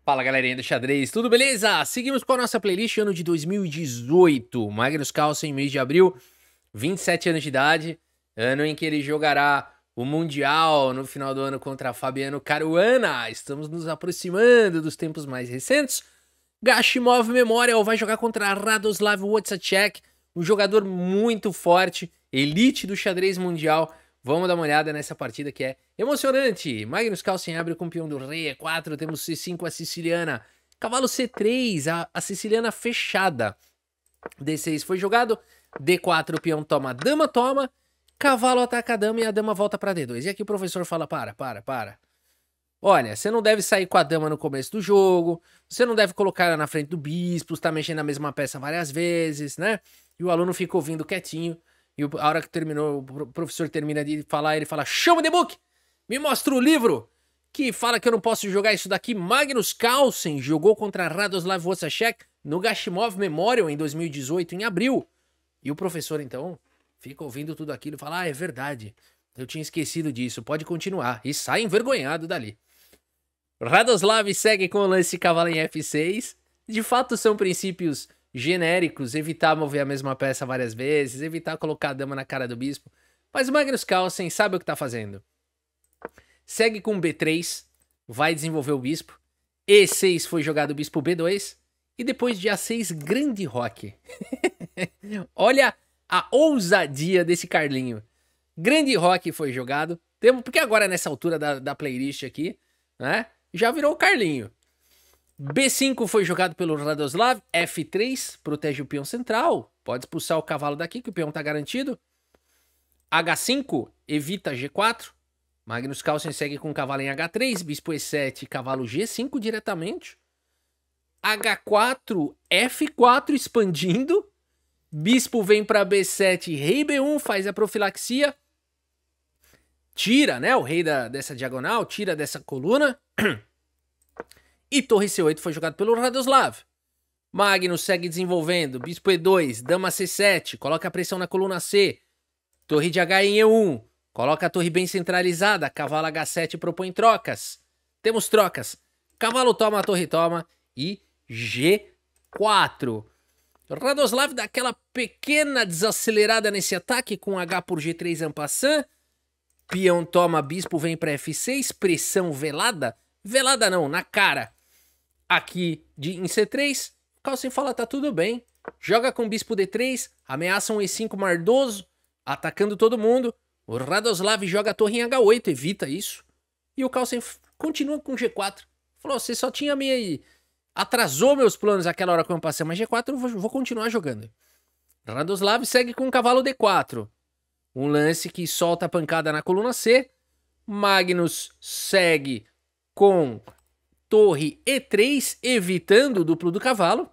Fala galerinha do xadrez, tudo beleza? Seguimos com a nossa playlist ano de 2018. Magnus Carlsen, mês de abril, 27 anos de idade, ano em que ele jogará o Mundial no final do ano contra Fabiano Caruana. Estamos nos aproximando dos tempos mais recentes. Gashimov Memorial vai jogar contra Radoslav Wozniacki, um jogador muito forte, elite do xadrez mundial. Vamos dar uma olhada nessa partida que é emocionante. Magnus Carlsen abre com o peão do rei E4, temos C5 a siciliana, cavalo C3, a siciliana fechada. D6 foi jogado, D4 o peão toma, dama toma, cavalo ataca a dama e a dama volta para D2. E aqui o professor fala, para. Olha, você não deve sair com a dama no começo do jogo, você não deve colocar ela na frente do bispo, está mexendo na mesma peça várias vezes, né? E o aluno fica ouvindo quietinho. E a hora que terminou, o professor termina de falar, ele fala, show me the book! Me mostra o livro que fala que eu não posso jogar isso daqui. Magnus Carlsen jogou contra Radoslav Wozniacki no Gashimov Memorial em 2018, em abril. E o professor, então, fica ouvindo tudo aquilo e fala, é verdade, eu tinha esquecido disso, pode continuar. E sai envergonhado dali. Radoslav segue com o lance cavalo em F6. De fato, são princípios genéricos, evitar mover a mesma peça várias vezes, evitar colocar a dama na cara do bispo. Mas o Magnus Carlsen sabe o que tá fazendo. Segue com B3, vai desenvolver o bispo. E6 foi jogado o bispo B2. E depois de A6, grande roque. Olha a ousadia desse Carlinho. Grande roque foi jogado. Porque agora nessa altura da playlist aqui, né, já virou o Carlinho. B5 foi jogado pelo Radoslav, F3, protege o peão central, pode expulsar o cavalo daqui que o peão tá garantido. H5, evita G4, Magnus Carlsen segue com o cavalo em H3, bispo E7, cavalo G5 diretamente. H4, F4 expandindo, bispo vem para B7, rei B1 faz a profilaxia, tira, né, o rei dessa diagonal, tira dessa coluna. E torre C8 foi jogado pelo Radoslav. Magnus segue desenvolvendo. Bispo E2, dama C7, coloca a pressão na coluna C. Torre de H em E1, coloca a torre bem centralizada. Cavalo H7 propõe trocas. Temos trocas. Cavalo toma, a torre toma. E G4. Radoslav dá aquela pequena desacelerada nesse ataque com H por G3 en passant. Peão toma, bispo vem para F6. Pressão velada. Velada não, na cara. Aqui em C3, o Carlsen fala, tá tudo bem. Joga com bispo D3, ameaça um E5 mardoso, atacando todo mundo. O Radoslav joga a torre em H8, evita isso. E o Carlsen continua com G4. Falou, você só tinha me... atrasou meus planos aquela hora que eu passei, mas G4 eu vou continuar jogando. Radoslav segue com o cavalo D4. Um lance que solta a pancada na coluna C. Magnus segue com torre E3, evitando o duplo do cavalo.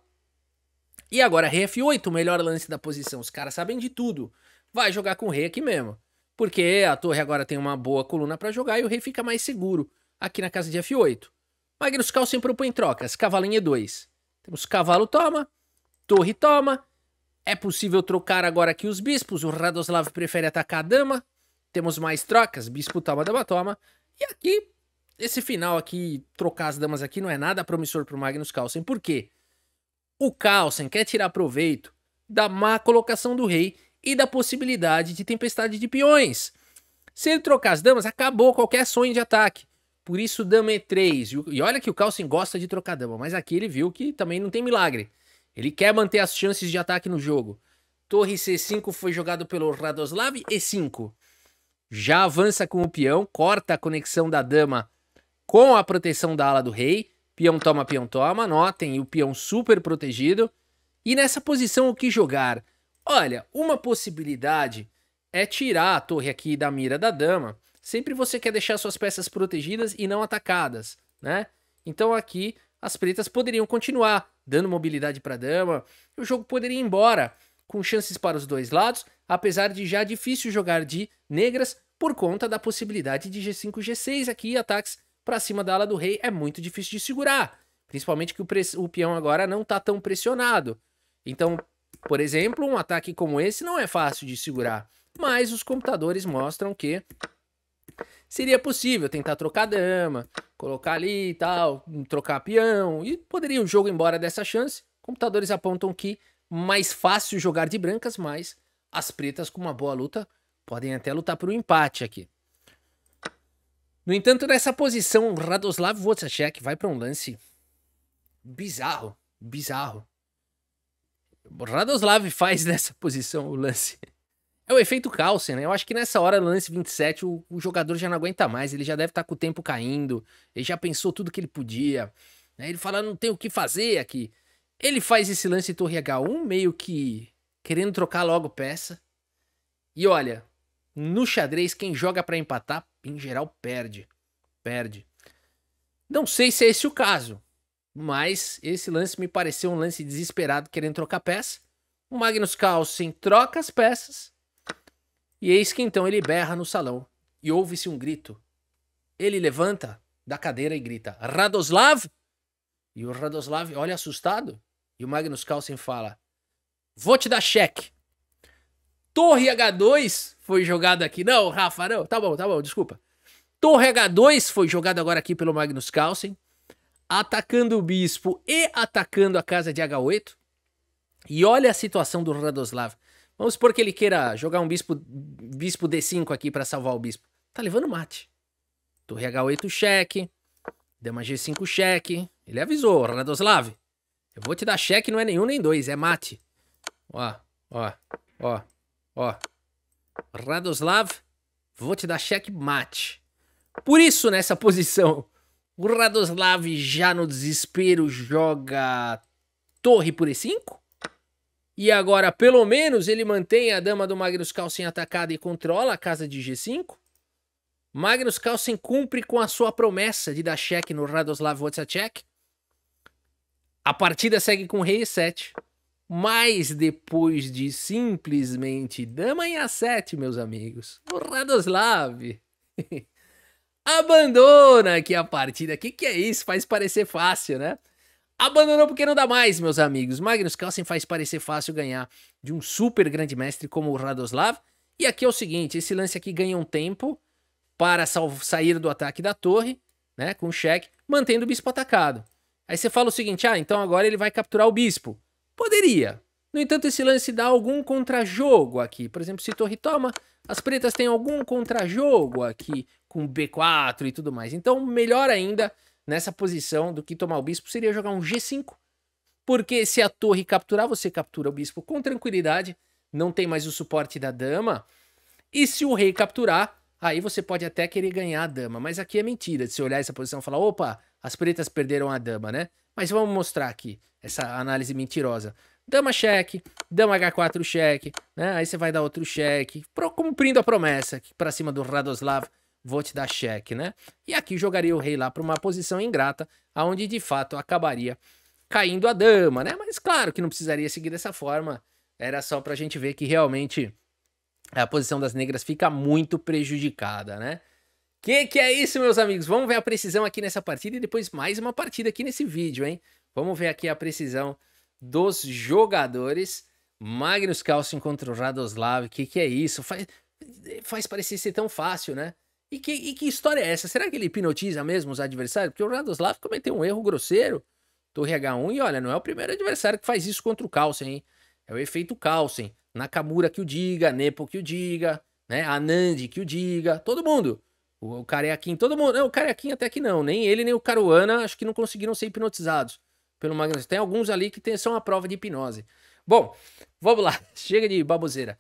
E agora rei F8, o melhor lance da posição. Os caras sabem de tudo. Vai jogar com o rei aqui mesmo. Porque a torre agora tem uma boa coluna para jogar e o rei fica mais seguro aqui na casa de F8. Magnus Carlsen propõe trocas. Cavalo em E2. Temos cavalo toma, torre toma. É possível trocar agora aqui os bispos. O Radoslav prefere atacar a dama. Temos mais trocas. Bispo toma, dama toma. E aqui... esse final aqui, trocar as damas aqui, não é nada promissor para o Magnus Carlsen. Por quê? O Carlsen quer tirar proveito da má colocação do rei e da possibilidade de tempestade de peões. Se ele trocar as damas, acabou qualquer sonho de ataque. Por isso, dama E3. E olha que o Carlsen gosta de trocar dama, mas aqui ele viu que também não tem milagre. Ele quer manter as chances de ataque no jogo. Torre C5 foi jogado pelo Radoslav, E5. Já avança com o peão, corta a conexão da dama com a proteção da ala do rei. Peão toma, notem, o peão super protegido. E nessa posição o que jogar? Olha, uma possibilidade é tirar a torre aqui da mira da dama. Sempre você quer deixar suas peças protegidas e não atacadas, né? Então aqui as pretas poderiam continuar, dando mobilidade para a dama. O jogo poderia ir embora, com chances para os dois lados, apesar de já difícil jogar de negras por conta da possibilidade de G5, G6 aqui, ataques para cima da ala do rei é muito difícil de segurar, principalmente que o peão agora não tá tão pressionado. Então, por exemplo, um ataque como esse não é fácil de segurar, mas os computadores mostram que Seria possível tentar trocar dama, colocar ali e tal, trocar peão, e poderia o jogo ir embora dessa chance. Computadores apontam que mais fácil jogar de brancas, mas as pretas com uma boa luta podem até lutar por um empate aqui. No entanto, nessa posição, Radoslav Wozniacki vai para um lance bizarro, bizarro. Radoslav faz nessa posição o lance. É o efeito Carlsen, né? Eu acho que nessa hora, no lance 27, o jogador já não aguenta mais, ele já deve estar com o tempo caindo, ele já pensou tudo que ele podia, né? Ele fala, não tem o que fazer aqui. Ele faz esse lance torre H1, meio que querendo trocar logo peça. E olha, no xadrez, quem joga pra empatar, em geral, perde. Perde. Não sei se é esse o caso, mas esse lance me pareceu um lance desesperado, querendo trocar peça. O Magnus Carlsen troca as peças. E eis que então ele berra no salão. E ouve-se um grito. Ele levanta da cadeira e grita, Radoslav? E o Radoslav olha assustado. E o Magnus Carlsen fala, vou te dar cheque. Torre H2 foi jogado aqui. Não, Rafa, não. Tá bom, desculpa. Torre H2 foi jogado agora aqui pelo Magnus Carlsen, atacando o bispo e atacando a casa de H8. E olha a situação do Radoslav. Vamos supor que ele queira jogar um bispo D5 aqui para salvar o bispo. Tá levando mate. Torre H8 cheque. Dama G5 cheque. Ele avisou, Radoslav. Eu vou te dar cheque, não é nenhum nem dois, é mate. Ó. Radoslav, vou te dar cheque mate. Por isso, nessa posição, o Radoslav já no desespero joga torre por E5. E agora, pelo menos, ele mantém a dama do Magnus Carlsen atacada e controla a casa de G5. Magnus Carlsen cumpre com a sua promessa de dar cheque no Radoslav Wozniacki. A partida segue com rei E7. Mas depois de simplesmente dama em A7, meus amigos, o Radoslav abandona aqui a partida. Que é isso? Faz parecer fácil, né? Abandonou porque não dá mais, meus amigos. Magnus Carlsen faz parecer fácil ganhar de um super grande mestre como o Radoslav. E aqui é o seguinte, esse lance aqui ganha um tempo para sair do ataque da torre, né, com cheque, mantendo o bispo atacado. Aí você fala o seguinte, então agora ele vai capturar o bispo. Poderia. No entanto, esse lance dá algum contrajogo aqui. Por exemplo, se torre toma, as pretas têm algum contrajogo aqui com B4 e tudo mais. Então, melhor ainda nessa posição do que tomar o bispo seria jogar um G5. Porque se a torre capturar, você captura o bispo com tranquilidade. Não tem mais o suporte da dama. E se o rei capturar, aí você pode até querer ganhar a dama. Mas aqui é mentira. Se você olhar essa posição e falar, opa, as pretas perderam a dama, né? Mas vamos mostrar aqui essa análise mentirosa. Dama cheque, dama H4 cheque, né? Aí você vai dar outro cheque, cumprindo a promessa para cima do Radoslav, vou te dar cheque, né? E aqui jogaria o rei lá para uma posição ingrata, aonde de fato acabaria caindo a dama, né? Mas claro que não precisaria seguir dessa forma, era só pra gente ver que realmente a posição das negras fica muito prejudicada, né? Que é isso, meus amigos? Vamos ver a precisão aqui nessa partida e depois mais uma partida aqui nesse vídeo, hein? Vamos ver aqui a precisão dos jogadores. Magnus Carlsen contra o Radoslav. Que é isso? Faz parecer ser tão fácil, né? E que história é essa? Será que ele hipnotiza mesmo os adversários? Porque o Radoslav cometeu um erro grosseiro. Torre H1 e olha, não é o primeiro adversário que faz isso contra o Carlsen, hein? É o efeito Carlsen. Nakamura que o diga, Nepo que o diga, né? Anand que o diga, todo mundo. O Karyakin, todo mundo. Não, o Karyakin até que não. Nem ele, nem o Caruana, acho que não conseguiram ser hipnotizados pelo Magnus. Tem alguns ali que são a prova de hipnose. Bom, vamos lá. Chega de baboseira.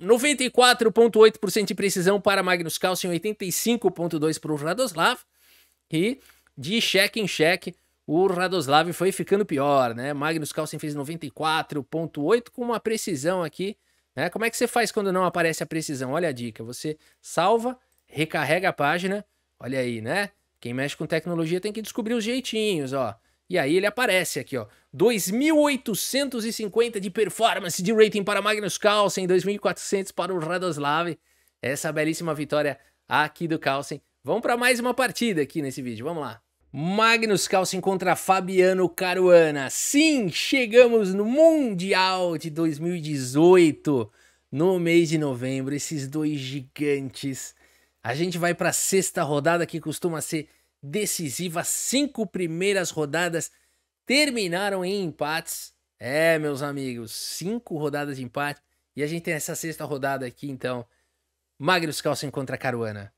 94,8% de precisão para Magnus Carlsen, 85,2% para o Radoslav. E de cheque em cheque, o Radoslav foi ficando pior, né? Magnus Carlsen fez 94,8% com uma precisão aqui, né? Como é que você faz quando não aparece a precisão? Olha a dica, você salva, recarrega a página, olha aí, né? Quem mexe com tecnologia tem que descobrir os jeitinhos, ó. E aí ele aparece aqui, ó. 2.850 de performance de rating para Magnus Carlsen, 2.400 para o Radoslav. Essa belíssima vitória aqui do Carlsen. Vamos para mais uma partida aqui nesse vídeo, vamos lá. Magnus Carlsen contra Fabiano Caruana. Sim, chegamos no Mundial de 2018, no mês de novembro. Esses dois gigantes A gente vai para a sexta rodada, que costuma ser decisiva. As 5 primeiras rodadas terminaram em empates. É, meus amigos, 5 rodadas de empate. E a gente tem essa sexta rodada aqui, então. Magnus Carlsen contra Caruana.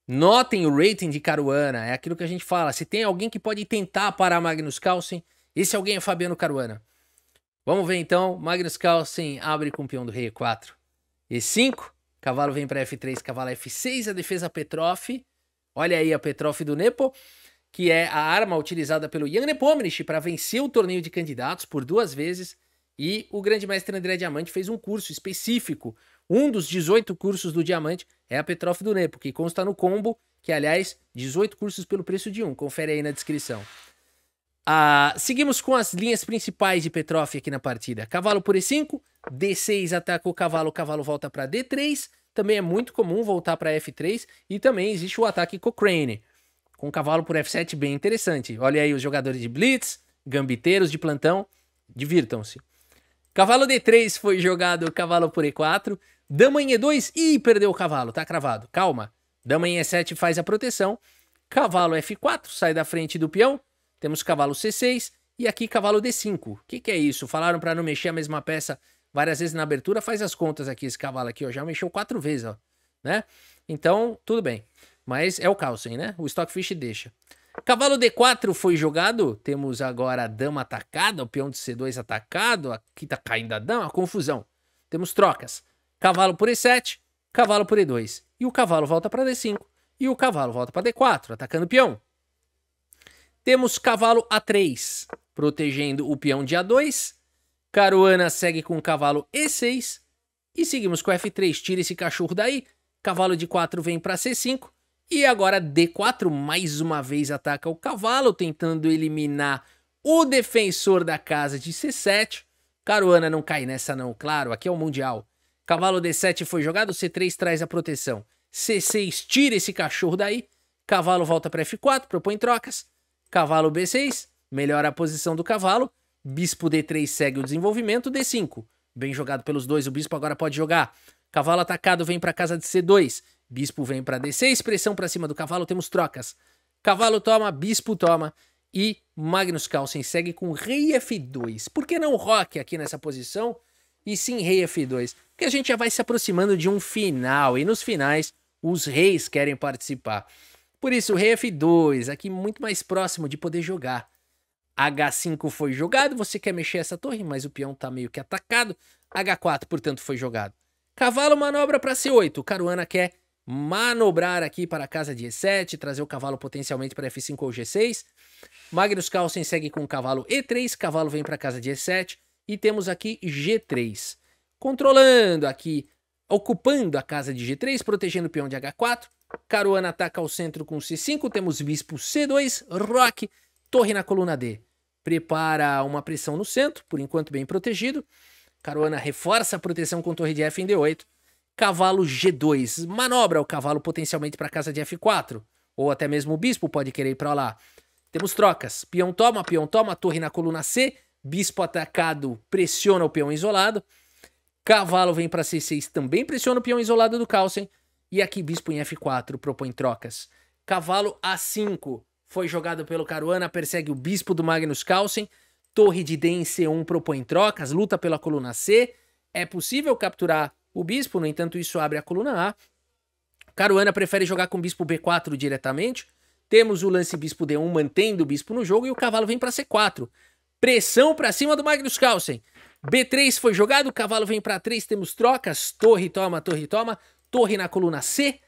Notem o rating de Caruana. É aquilo que a gente fala. Se tem alguém que pode tentar parar Magnus Carlsen, esse alguém é Fabiano Caruana. Vamos ver então. Magnus Carlsen abre com o peão do rei E4. E5. Cavalo vem para F3, cavalo F6. A defesa Petrov. Olha aí a Petrov do Nepo, que é a arma utilizada pelo Jan Nepomniachtchi para vencer o torneio de candidatos por 2 vezes. E o grande mestre André Diamante fez um curso específico. Um dos 18 cursos do Diamante é a Petrov do Nepo, que consta no combo, que aliás, 18 cursos pelo preço de um. Confere aí na descrição. Seguimos com as linhas principais de Petrov aqui na partida. Cavalo por E5, D6 ataca o cavalo volta para D3. Também é muito comum voltar para F3. E também existe o ataque Cochrane, com cavalo por F7 bem interessante. Olha aí os jogadores de blitz, gambiteiros de plantão, divirtam-se. Cavalo D3 foi jogado, cavalo por E4. Dama em E2, ih, perdeu o cavalo, tá cravado, calma. Dama em E7 faz a proteção. Cavalo F4, sai da frente do peão. Temos cavalo C6 e aqui cavalo D5. O que é isso? Falaram para não mexer a mesma peça várias vezes na abertura. Faz as contas aqui, esse cavalo aqui, ó, já mexeu 4 vezes, ó, né? Então, tudo bem. Mas é o Carlsen, né? O Stockfish deixa. Cavalo D4 foi jogado. Temos agora a dama atacada, o peão de C2 atacado. Aqui tá caindo a dama, confusão. Temos trocas. Cavalo por E7, cavalo por E2. E o cavalo volta para D5 e o cavalo volta para D4, atacando o peão. Temos cavalo A3, protegendo o peão de A2. Caruana segue com o cavalo E6. E seguimos com F3, tira esse cachorro daí. Cavalo de 4 vem para C5. E agora D4 mais uma vez ataca o cavalo, tentando eliminar o defensor da casa de C7. Caruana não cai nessa não, claro, aqui é o Mundial. Cavalo D7 foi jogado, C3 traz a proteção. C6 tira esse cachorro daí. Cavalo volta para F4, propõe trocas. Cavalo B6, melhora a posição do cavalo. Bispo D3 segue o desenvolvimento. D5, bem jogado pelos dois, o bispo agora pode jogar. Cavalo atacado vem para casa de C2. Bispo vem para D6, pressão para cima do cavalo, temos trocas. Cavalo toma, bispo toma. E Magnus Carlsen segue com rei F2. Por que não roque aqui nessa posição? E sim rei F2. Porque a gente já vai se aproximando de um final. E nos finais, os reis querem participar. Por isso, rei F2, aqui muito mais próximo de poder jogar. H5 foi jogado, você quer mexer essa torre, mas o peão tá meio que atacado. H4, portanto, foi jogado. Cavalo manobra para C8. Caruana quer manobrar aqui para a casa de E7, trazer o cavalo potencialmente para F5 ou G6. Magnus Carlsen segue com o cavalo E3, cavalo vem para a casa de E7. E temos aqui G3. Controlando aqui, ocupando a casa de G3, protegendo o peão de H4. Caruana ataca ao centro com C5, temos bispo C2, roque, torre na coluna D. Prepara uma pressão no centro, por enquanto bem protegido. Caruana reforça a proteção com torre de F em D8. Cavalo G2, manobra o cavalo potencialmente para a casa de F4. Ou até mesmo o bispo pode querer ir para lá. Temos trocas, peão toma, torre na coluna C. Bispo atacado, pressiona o peão isolado. Cavalo vem para C6, também pressiona o peão isolado do Carlsen. E aqui bispo em F4 propõe trocas. Cavalo A5 foi jogado pelo Caruana, persegue o bispo do Magnus Carlsen. Torre de D em C1 propõe trocas, luta pela coluna C. É possível capturar o bispo, no entanto isso abre a coluna A. Caruana prefere jogar com bispo B4 diretamente. Temos o lance bispo D1 mantendo o bispo no jogo e o cavalo vem para C4. Pressão para cima do Magnus Carlsen. B3 foi jogado, o cavalo vem para 3, temos trocas. Torre toma, torre na coluna C,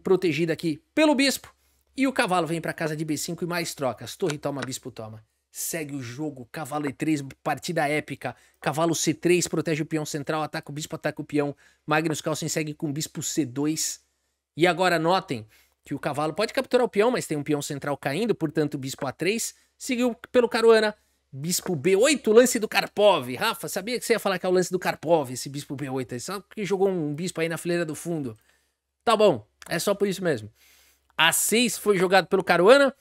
protegida aqui pelo bispo. E o cavalo vem para casa de B5 e mais trocas. Torre toma, bispo toma. Segue o jogo, cavalo E3, partida épica. Cavalo C3 protege o peão central, ataca o bispo, ataca o peão. Magnus Carlsen segue com bispo C2. E agora notem que o cavalo pode capturar o peão, mas tem um peão central caindo, portanto bispo A3. Seguiu pelo Caruana. Bispo B8, lance do Karpov. Rafa, sabia que você ia falar que é o lance do Karpov, esse bispo B8? Só que jogou um bispo aí na fileira do fundo. Tá bom, é só por isso mesmo. A6 foi jogado pelo Caruana.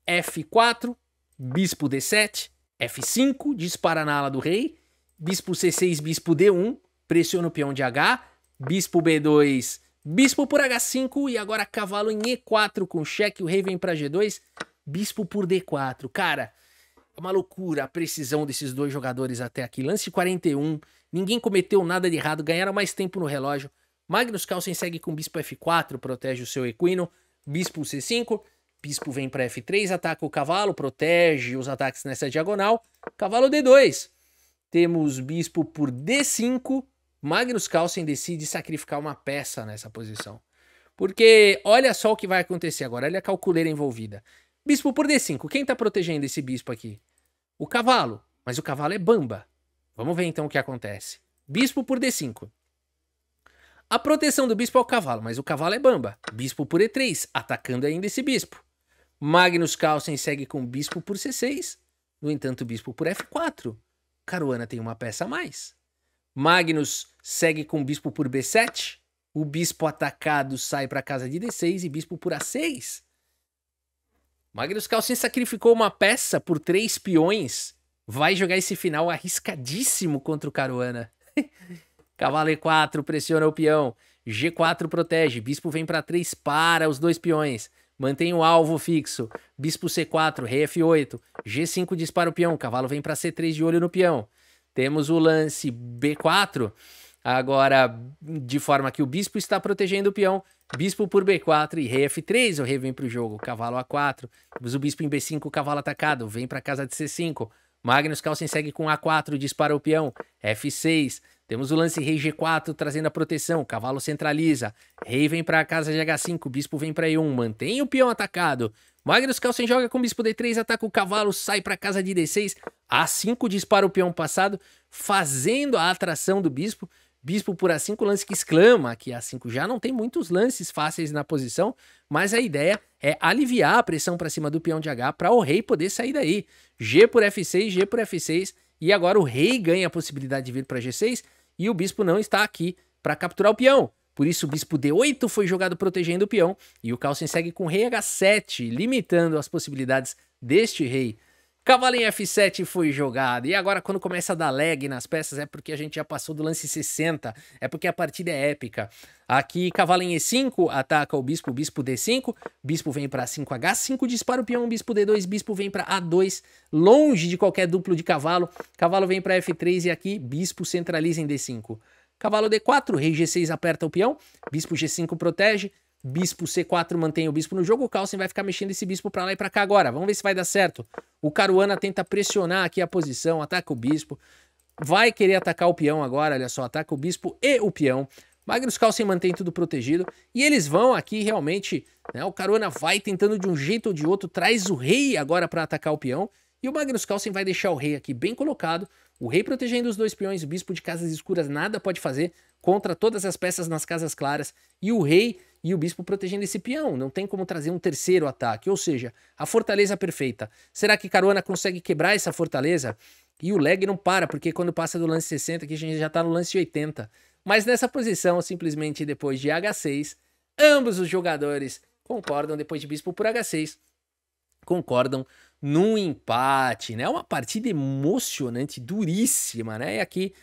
F4, bispo D7, F5, dispara na ala do rei. Bispo C6, bispo D1, pressiona o peão de H. Bispo B2, Bispo por H5 e agora cavalo em E4 com cheque, o rei vem pra G2, bispo por D4. Cara, é uma loucura a precisão desses dois jogadores até aqui. Lance 41, ninguém cometeu nada de errado, ganharam mais tempo no relógio. Magnus Carlsen segue com bispo F4, protege o seu equino, bispo C5, bispo vem para F3, ataca o cavalo, protege os ataques nessa diagonal, cavalo D2. Temos bispo por D5, Magnus Carlsen decide sacrificar uma peça nessa posição. Porque olha só o que vai acontecer agora, olha a calculeira envolvida. Bispo por D5, quem tá protegendo esse bispo aqui? O cavalo, mas o cavalo é bamba. Vamos ver então o que acontece. Bispo por D5. A proteção do bispo é o cavalo, mas o cavalo é bamba. Bispo por E3, atacando ainda esse bispo. Magnus Carlsen segue com bispo por C6. No entanto, bispo por F4. Caruana tem uma peça a mais. Magnus segue com bispo por B7. O bispo atacado sai para a casa de D6 e bispo por A6. Magnus Carlsen sacrificou uma peça por 3 peões. Vai jogar esse final arriscadíssimo contra o Caruana. Cavalo E4 pressiona o peão. G4 protege. Bispo vem para 3 para os 2 peões. Mantém o alvo fixo. Bispo C4, rei F8. G5 dispara o peão. Cavalo vem para C3 de olho no peão. Temos o lance B4. Agora, de forma que o bispo está protegendo o peão. Bispo por B4 e rei F3. O rei vem para o jogo. Cavalo A4. Temos o bispo em B5. O cavalo atacado. Vem para a casa de C5. Magnus Carlsen segue com A4. Dispara o peão. F6. Temos o lance rei G4 trazendo a proteção, cavalo centraliza, rei vem para a casa de H5, bispo vem para E1, mantém o peão atacado. Magnus Carlsen joga com bispo D3, ataca o cavalo, sai para a casa de D6, A5 dispara o peão passado, fazendo a atração do bispo. Bispo por A5, lance que exclama, que A5 já não tem muitos lances fáceis na posição, mas a ideia é aliviar a pressão para cima do peão de H para o rei poder sair daí. G por F6, G por F6, e agora o rei ganha a possibilidade de vir para G6, e o bispo não está aqui para capturar o peão. Por isso o bispo D8 foi jogado protegendo o peão. E o Carlsen segue com rei H7, limitando as possibilidades deste rei. Cavalo em F7 foi jogado. E agora quando começa a dar lag nas peças é porque a gente já passou do lance 60. É porque a partida é épica. Aqui cavalo em E5 ataca o bispo D5. Bispo vem para 5 H5, dispara o peão. Bispo D2, bispo vem para A2. Longe de qualquer duplo de cavalo. Cavalo vem para F3 e aqui bispo centraliza em D5. Cavalo D4, rei G6 aperta o peão. Bispo G5 protege. Bispo C4 mantém o bispo no jogo. O Carlsen vai ficar mexendo esse bispo pra lá e pra cá agora. Vamos ver se vai dar certo. O Caruana tenta pressionar aqui a posição. Ataca o bispo. Vai querer atacar o peão agora. Olha só, ataca o bispo e o peão. Magnus Carlsen mantém tudo protegido. E eles vão aqui realmente, né, o Caruana vai tentando de um jeito ou de outro. Traz o rei agora pra atacar o peão. E o Magnus Carlsen vai deixar o rei aqui bem colocado. O rei protegendo os 2 peões. O bispo de casas escuras nada pode fazer contra todas as peças nas casas claras. E o rei e o bispo protegendo esse peão. Não tem como trazer um terceiro ataque. Ou seja, a fortaleza perfeita. Será que Caruana consegue quebrar essa fortaleza? E o lag não para, porque quando passa do lance 60, aqui a gente já tá no lance 80. Mas nessa posição, simplesmente depois de H6, ambos os jogadores concordam, depois de bispo por H6, concordam num empate, né? Uma partida emocionante, duríssima, né? E aqui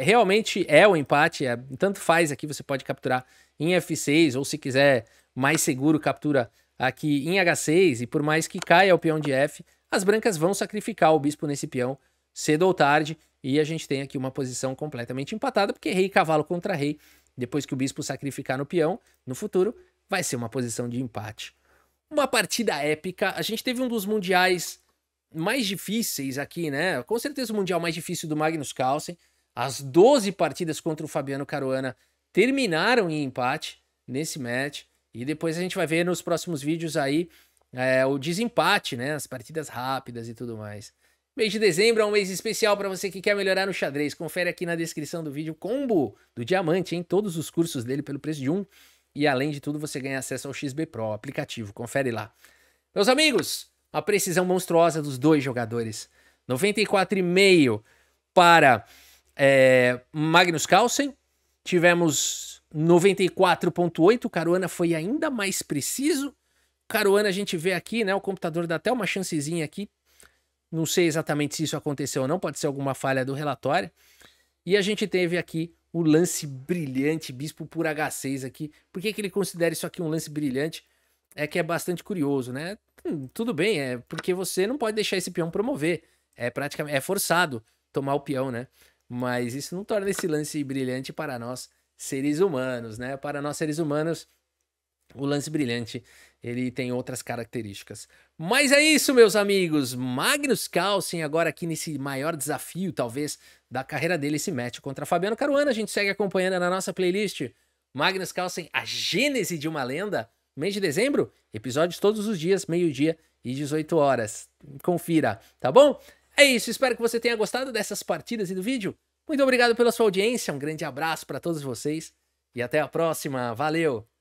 realmente é o empate, tanto faz aqui, você pode capturar em F6, ou se quiser mais seguro, captura aqui em H6, e por mais que caia o peão de F, as brancas vão sacrificar o bispo nesse peão cedo ou tarde, e a gente tem aqui uma posição completamente empatada, porque rei e cavalo contra rei, depois que o bispo sacrificar no peão, no futuro, vai ser uma posição de empate. Uma partida épica, a gente teve um dos mundiais mais difíceis aqui, né? Com certeza o mundial mais difícil do Magnus Carlsen. As 12 partidas contra o Fabiano Caruana terminaram em empate nesse match. E depois a gente vai ver nos próximos vídeos aí o desempate, né? As partidas rápidas e tudo mais. Mês de dezembro é um mês especial para você que quer melhorar no xadrez. Confere aqui na descrição do vídeo o combo do Diamante, hein? Todos os cursos dele pelo preço de um. E além de tudo você ganha acesso ao XB Pro, aplicativo. Confere lá. Meus amigos, a precisão monstruosa dos dois jogadores. 94,5 para Magnus Carlsen. Tivemos 94,8. Caruana foi ainda mais preciso. Caruana a gente vê aqui, né? O computador dá até uma chancezinha aqui. Não sei exatamente se isso aconteceu ou não. Pode ser alguma falha do relatório. E a gente teve aqui o lance brilhante, bispo por H6 aqui. Por que ele considera isso aqui um lance brilhante? É que é bastante curioso, né? Tudo bem, é porque você não pode deixar esse peão promover. É praticamente, é forçado tomar o peão, né? Mas isso não torna esse lance brilhante para nós, seres humanos, né? Para nós, seres humanos, o lance brilhante, ele tem outras características. Mas é isso, meus amigos. Magnus Carlsen agora aqui nesse maior desafio, talvez, da carreira dele, esse match contra Fabiano Caruana. A gente segue acompanhando na nossa playlist. Magnus Carlsen, a gênese de uma lenda. Mês de dezembro, episódios todos os dias, meio-dia e 18 horas. Confira, tá bom? É isso, espero que você tenha gostado dessas partidas e do vídeo. Muito obrigado pela sua audiência, um grande abraço para todos vocês e até a próxima. Valeu!